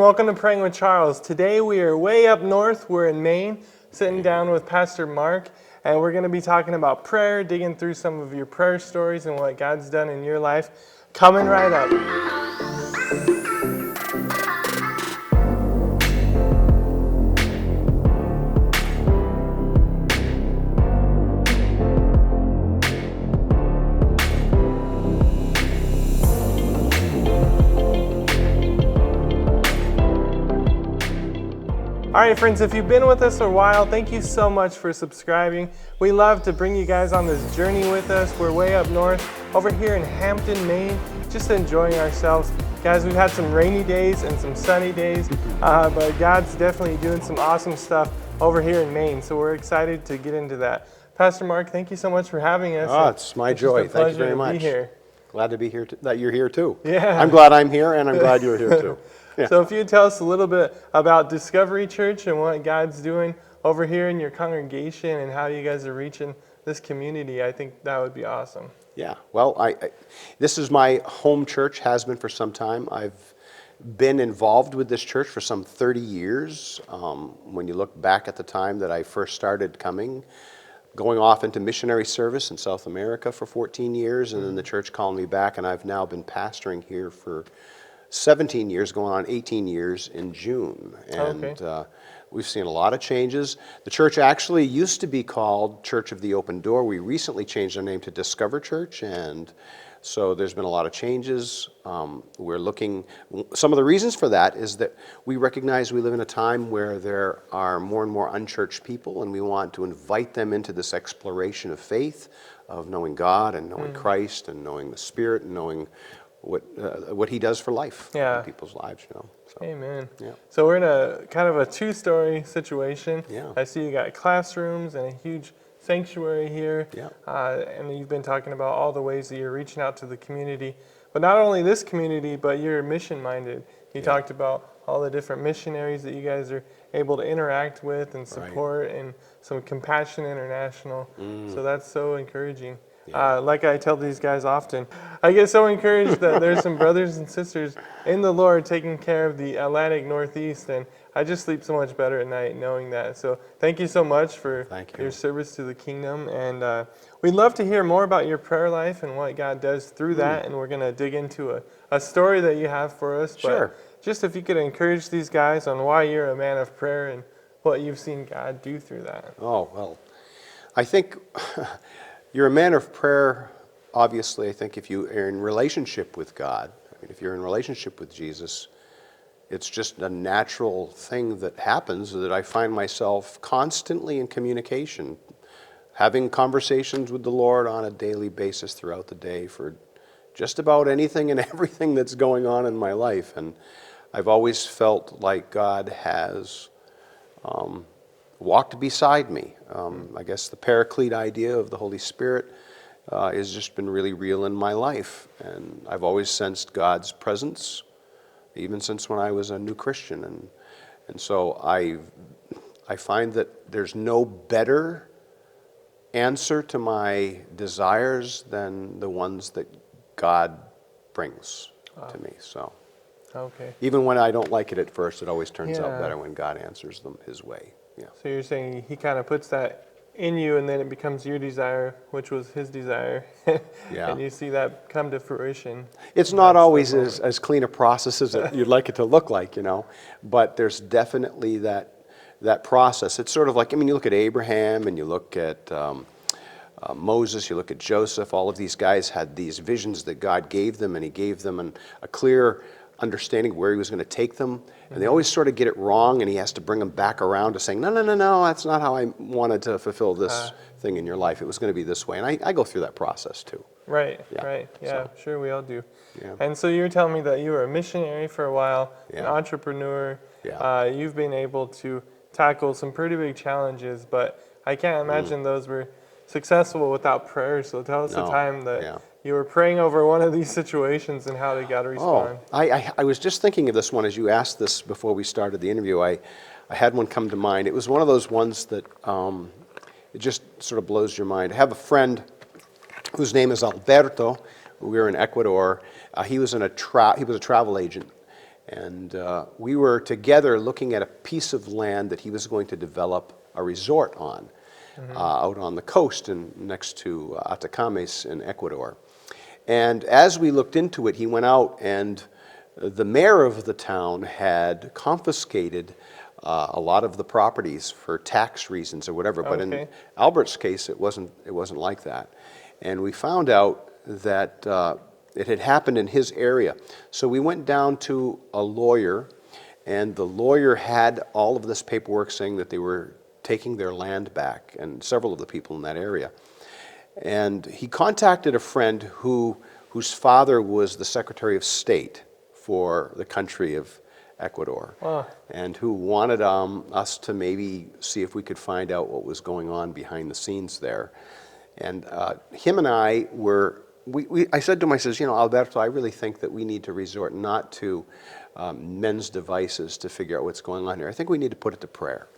and welcome to Praying with Charles. Today we are way up north. We're in Maine, sitting down with Pastor Mark, and we're going to be talking about prayer, digging through some of your prayer stories and what God's done in your life. Coming right up. All right, friends, if you've been with us a while, thank you so much for subscribing. We love to bring you guys on this journey with us. We're way up north, over here in Hampden, Maine, just enjoying ourselves. Guys, we've had some rainy days and some sunny days, but God's definitely doing some awesome stuff over here in Maine, so we're excited to get into that. Pastor Mark, thank you so much for having us. Oh, it's my joy. Thank you very much. Be here. Glad to be here, that you're here too. Yeah. I'm glad I'm here, and I'm glad you're here too. Yeah. So if you tell us a little bit about Discovery Church and what God's doing over here in your congregation and how you guys are reaching this community, I think that would be awesome. Yeah, well, this is my home church, has been for some time. I've been involved with this church for some 30 years. When you look back at the time that I first started coming, going off into missionary service in South America for 14 years, and then the church called me back, and I've now been pastoring here for 17 years, going on 18 years in June. And we've seen a lot of changes. The church actually used to be called Church of the Open Door. We recently changed our name to Discover Church, and so there's been a lot of changes. We're looking, some of the reasons for that is that we recognize we live in a time where there are more and more unchurched people, and we want to invite them into this exploration of faith, of knowing God and knowing Christ and knowing the Spirit and knowing what He does for life in people's lives, So. Amen. Yeah. So we're in a kind of a two-story situation. Yeah. I see you got classrooms and a huge sanctuary here. Yeah. And you've been talking about all the ways that you're reaching out to the community. But not only this community, but you're mission-minded. You talked about all the different missionaries that you guys are able to interact with and support, and some Compassion International. So that's so encouraging. Like I tell these guys often, I get so encouraged that there's some brothers and sisters in the Lord taking care of the Atlantic Northeast, and I just sleep so much better at night knowing that. So thank you so much for your service to the kingdom, and we'd love to hear more about your prayer life and what God does through that, and we're going to dig into a story that you have for us. Sure. But just if you could encourage these guys on why you're a man of prayer and what you've seen God do through that. Oh, well, I think you're a man of prayer, obviously. I think if you are in relationship with God, if you're in relationship with Jesus, it's just a natural thing that happens, that I find myself constantly in communication, having conversations with the Lord on a daily basis throughout the day for just about anything and everything that's going on in my life. And I've always felt like God has walked beside me. I guess the paraclete idea of the Holy Spirit has just been really real in my life. And I've always sensed God's presence, even since when I was a new Christian. And so I find that there's no better answer to my desires than the ones that God brings to me. So even when I don't like it at first, it always turns out better when God answers them His way. Yeah. So you're saying He kind of puts that in you, and then it becomes your desire, which was His desire. And you see that come to fruition. It's not always as clean a process as you'd like it to look like, but there's definitely that process. It's sort of like, you look at Abraham and you look at Moses, you look at Joseph. All of these guys had these visions that God gave them, and He gave them a clear understanding where He was going to take them. And they always sort of get it wrong, and He has to bring them back around to saying, no, that's not how I wanted to fulfill this thing in your life. It was going to be this way. And I go through that process too. Right. Yeah, so, sure, we all do. Yeah. And so you're telling me that you were a missionary for a while, an entrepreneur. You've been able to tackle some pretty big challenges, but I can't imagine those were successful without prayer. So tell us a time that you were praying over one of these situations, and how did God respond? I was just thinking of this one as you asked this before we started the interview. I had one come to mind. It was one of those ones that it just sort of blows your mind. I have a friend whose name is Alberto. We were in Ecuador. He was a travel agent, And we were together looking at a piece of land that he was going to develop a resort on, out on the coast and next to Atacames in Ecuador. And as we looked into it, he went out, and the mayor of the town had confiscated a lot of the properties for tax reasons or whatever. But in Albert's case, it wasn't like that. And we found out that it had happened in his area. So we went down to a lawyer, and the lawyer had all of this paperwork saying that they were taking their land back, and several of the people in that area. And he contacted a friend whose father was the Secretary of State for the country of Ecuador, and who wanted us to maybe see if we could find out what was going on behind the scenes there. And him and I were, I said to him, I says, Alberto, I really think that we need to resort not to men's devices to figure out what's going on here. I think we need to put it to prayer.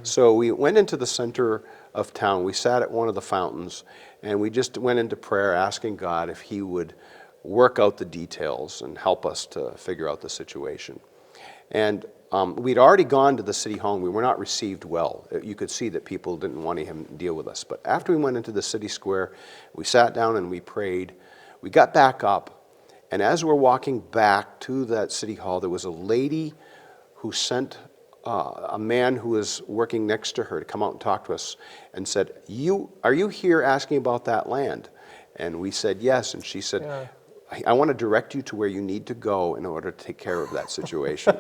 So we went into the center of town. We sat at one of the fountains, and we just went into prayer asking God if he would work out the details and help us to figure out the situation. And we'd already gone to the city hall. We were not received well. You could see that people didn't want to deal with us. But after we went into the city square, we sat down and we prayed. We got back up, and as we're walking back to that city hall, there was a lady who sent a man who was working next to her to come out and talk to us and said, are you here asking about that land? And we said yes, and she said, I want to direct you to where you need to go in order to take care of that situation.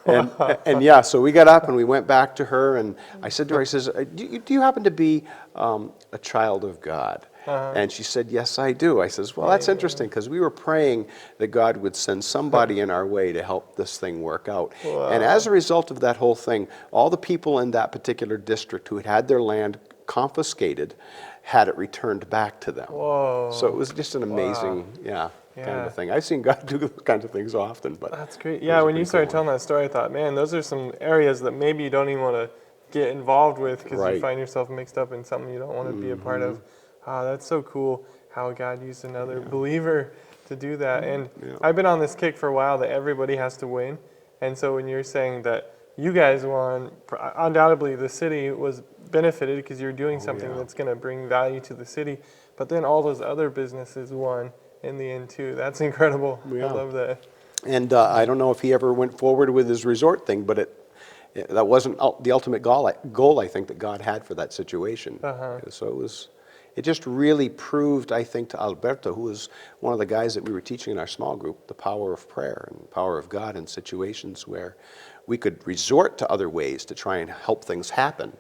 and yeah, so we got up and we went back to her, and I said to her, I says, do you happen to be a child of God? And she said, yes, I do. I says, well, that's interesting, because we were praying that God would send somebody in our way to help this thing work out. And as a result of that whole thing, all the people in that particular district who had had their land confiscated had it returned back to them. So it was just an amazing, kind of a thing. I've seen God do those kinds of things often, but that's great. Yeah, when you started telling that story, I thought, man, those are some areas that maybe you don't even want to get involved with, because you find yourself mixed up in something you don't want to be a part of. That's so cool how God used another believer to do that. And I've been on this kick for a while that everybody has to win. And so when you're saying that you guys won, undoubtedly the city was benefited because you're doing something that's going to bring value to the city. But then all those other businesses won in the end too. That's incredible. I love that. And I don't know if he ever went forward with his resort thing, but that wasn't the ultimate goal I think that God had for that situation. So it just really proved, I think, to Alberto, who was one of the guys that we were teaching in our small group, the power of prayer and the power of God in situations where we could resort to other ways to try and help things happen.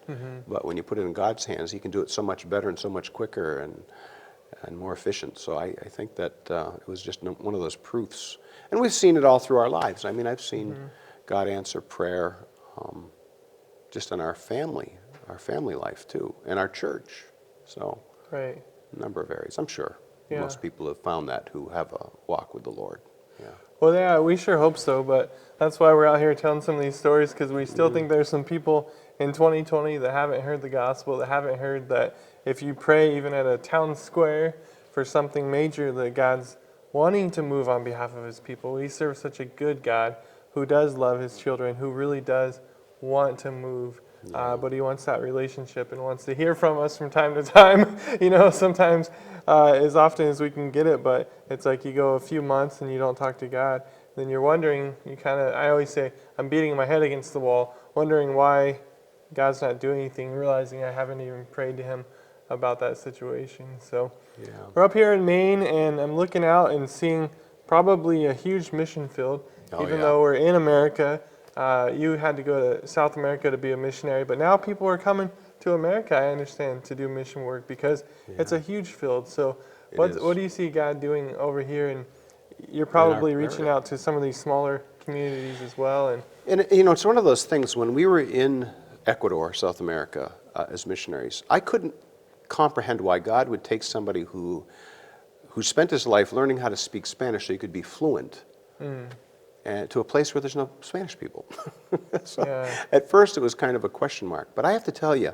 But when you put it in God's hands, he can do it so much better and so much quicker and more efficient. So I think that it was just one of those proofs. And we've seen it all through our lives. I mean, I've seen God answer prayer just in our family life too, and our church. So a number of areas. I'm sure most people have found that who have a walk with the Lord. Well, yeah, we sure hope so, but that's why we're out here telling some of these stories, because we still think there's some people in 2020 that haven't heard the gospel, that haven't heard that if you pray even at a town square for something major, that God's wanting to move on behalf of his people. We serve such a good God who does love his children, who really does want to move. But he wants that relationship and wants to hear from us from time to time. Sometimes as often as we can get it, but it's like you go a few months and you don't talk to God. Then you're wondering, I always say, I'm beating my head against the wall, wondering why God's not doing anything, realizing I haven't even prayed to him about that situation. So we're up here in Maine, and I'm looking out and seeing probably a huge mission field, even though we're in America. You had to go to South America to be a missionary, but now people are coming to America, I understand, to do mission work because it's a huge field. So what do you see God doing over here? And you're probably reaching out to some of these smaller communities as well. And it's one of those things, when we were in Ecuador, South America, as missionaries, I couldn't comprehend why God would take somebody who spent his life learning how to speak Spanish so he could be fluent, and to a place where there's no Spanish people. At first it was kind of a question mark. But I have to tell you,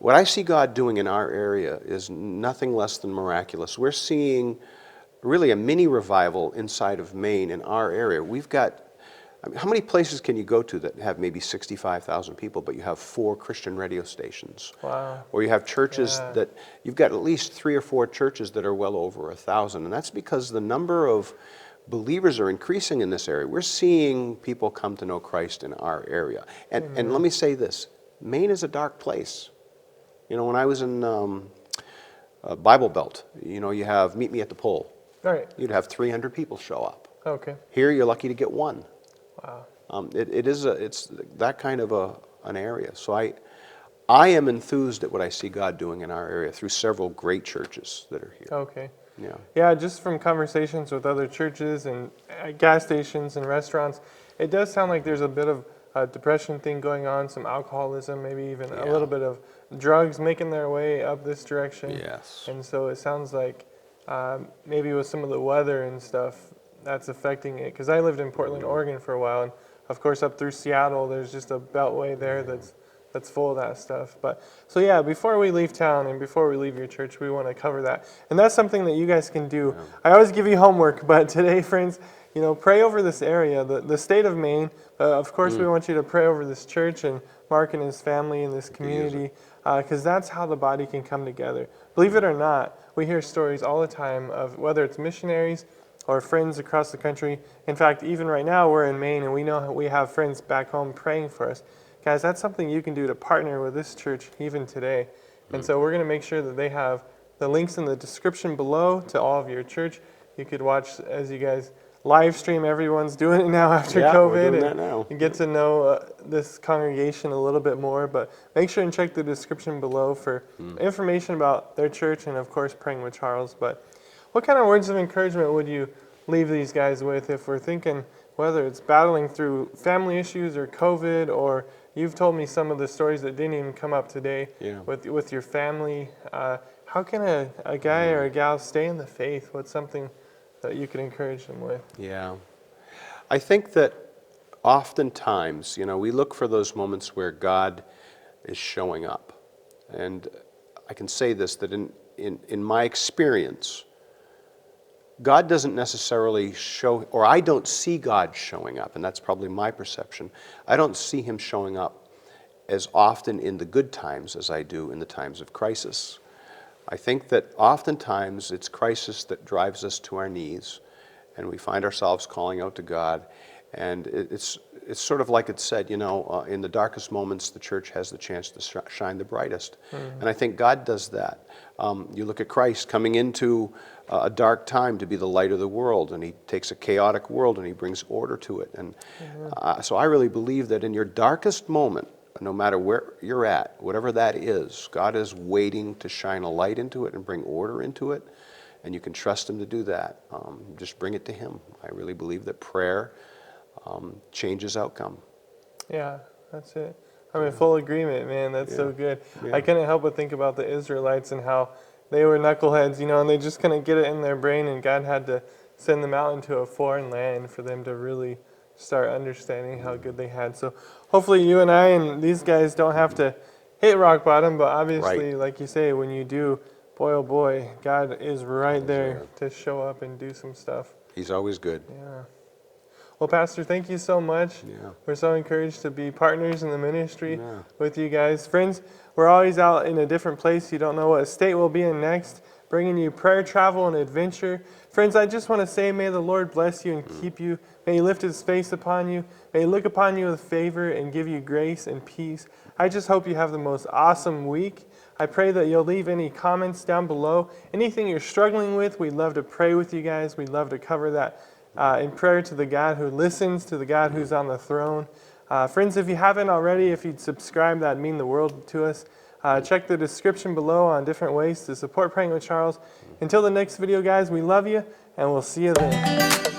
what I see God doing in our area is nothing less than miraculous. We're seeing really a mini revival inside of Maine in our area. We've got I mean, how many places can you go to that have maybe 65,000 people, but you have 4 Christian radio stations? Wow. Or you have churches Yeah. that, you've got at least 3 or 4 churches that are well over 1,000. And that's because the number of believers are increasing in this area. We're seeing people come to know Christ in our area. And let me say this, Maine is a dark place. You know, when I was in Bible Belt, you know, you have Meet Me at the Pole. All right. You'd have 300 people show up. Okay. Here, you're lucky to get 1. Wow. It's that kind of an area. So I am enthused at what I see God doing in our area through several great churches that are here. Okay. Yeah. Yeah, just from conversations with other churches and gas stations and restaurants, it does sound like there's a bit of a depression thing going on, some alcoholism, maybe even a little bit of drugs making their way up this direction. Yes. And so it sounds like maybe with some of the weather and stuff, that's affecting it. Because I lived in Portland, Oregon for a while, and of course up through Seattle, there's just a beltway there that's full of that stuff. But so yeah, before we leave town and before we leave your church, we want to cover that. And that's something that you guys can do. Yeah. I always give you homework, but today, friends, you know, pray over this area, the state of Maine. Of course, we want you to pray over this church and Mark and his family and this community, because that's how the body can come together. Believe it or not, we hear stories all the time of whether it's missionaries or friends across the country. In fact, even right now, we're in Maine, and we know we have friends back home praying for us. Guys, that's something you can do to partner with this church even today. And so we're going to make sure that they have the links in the description below to all of your church. You could watch as you guys live stream. Everyone's doing it now after COVID. We're doing that and now. you get to know this congregation a little bit more. But make sure and check the description below for information about their church and, of course, praying with Charles. But what kind of words of encouragement would you leave these guys with if we're thinking whether it's battling through family issues or COVID, or you've told me some of the stories that didn't even come up today with your family. How can a guy or a gal stay in the faith? What's something that you could encourage them with? Yeah. I think that oftentimes, you know, we look for those moments where God is showing up. And I can say this, that in my experience, God doesn't necessarily show, or I don't see God showing up, and that's probably my perception. I don't see him showing up as often in the good times as I do in the times of crisis. I think that oftentimes it's crisis that drives us to our knees, and we find ourselves calling out to God. And it's sort of like it said, you know, in the darkest moments, the church has the chance to shine the brightest. And I think God does that. You look at Christ coming into a dark time to be the light of the world, and he takes a chaotic world and he brings order to it. And so I really believe that in your darkest moment, no matter where you're at, whatever that is, God is waiting to shine a light into it and bring order into it, and you can trust him to do that. Just bring it to him. I really believe that prayer changes outcome. Yeah, that's it. I'm in full agreement, man. That's so good. Yeah. I couldn't help but think about the Israelites and how they were knuckleheads, you know, and they just couldn't get it in their brain, and God had to send them out into a foreign land for them to really start understanding how good they had. So hopefully you and I and these guys don't have to hit rock bottom, but obviously, like you say, when you do, boy, oh boy, God is right there to show up and do some stuff. He's always good. Yeah. Well, Pastor, thank you so much. Yeah. We're so encouraged to be partners in the ministry with you guys. Friends, we're always out in a different place. You don't know what state we'll be in next, bringing you prayer, travel, and adventure. Friends, I just want to say, may the Lord bless you and keep you. May he lift his face upon you. May he look upon you with favor and give you grace and peace. I just hope you have the most awesome week. I pray that you'll leave any comments down below. Anything you're struggling with, we'd love to pray with you guys. We'd love to cover that in prayer to the God who listens, to the God who's on the throne. Friends, if you haven't already, if you'd subscribe, that'd mean the world to us. Check the description below on different ways to support Praying with Charles. Until the next video, guys, we love you, and we'll see you then.